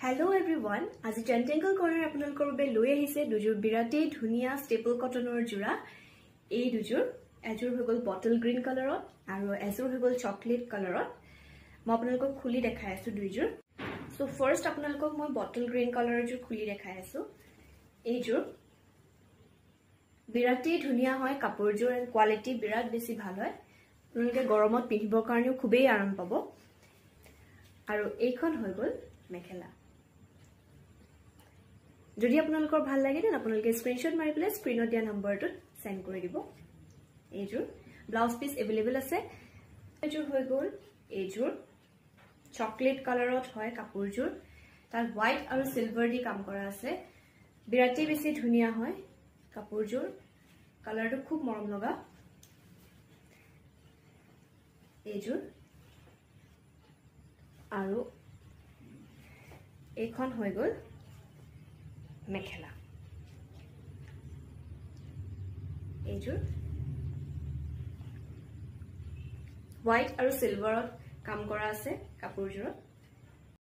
Hello everyone, আজি Trendtangle Corner আপোনালোকৰ বাবে লৈ আহিছে দুজোৰ বিৰাটেই ধুনীয়া ষ্টেপল কটনৰ জোৰা। এই দুজোৰ এজোৰ হৈ গ'ল বটল গ্ৰীণ কালাৰত আৰু এজোৰ হৈ গ'ল চকলেট কালাৰত। মই আপোনালোকক খুলি দেখাই আছো দুইজোৰ। সো ফাৰ্স্ট আপোনালোকক মই বটল গ্ৰীণ কালাৰৰ জোৰ খুলি দেখাই আছো। এই জোৰ বিৰাটেই ধুনীয়া হয়, কাপোৰজোৰ কোৱালিটি বিৰাট বেছি ভাল হয়। আপোনালোকে গৰমত পিন্ধিবৰ কাৰণেও খুবেই আৰাম পাব। আৰু এইখন হৈ গ'ল মেখেলা। যদি আপোনালোকৰ ভাল লাগে তেন আপোনালোকে স্ক্ৰিনশ্বট মাৰি পেলাই স্ক্ৰিনত দিয়া নম্বৰটোত সেন্ড কৰি দিব। এইজোৰ ব্লাউজ পিস এভেইলেবল আছে। এইজোৰ হৈ গ'ল এইজোৰ চকলেট কালাৰত হয় কাপোৰজোৰ, তাত হোৱাইট আৰু সিলভাৰ দি কাম কৰা আছে। বিৰাটেই বেছি ধুনীয়া হয় কাপোৰজোৰ, কালাৰটো খুব মৰম লগা। এইজোৰ আৰু এইখন হৈ গ'ল মেখেলা। এইজোৰ হোৱাইট আৰু সিলভাৰত কাম কৰা আছে কাপোৰজোৰত।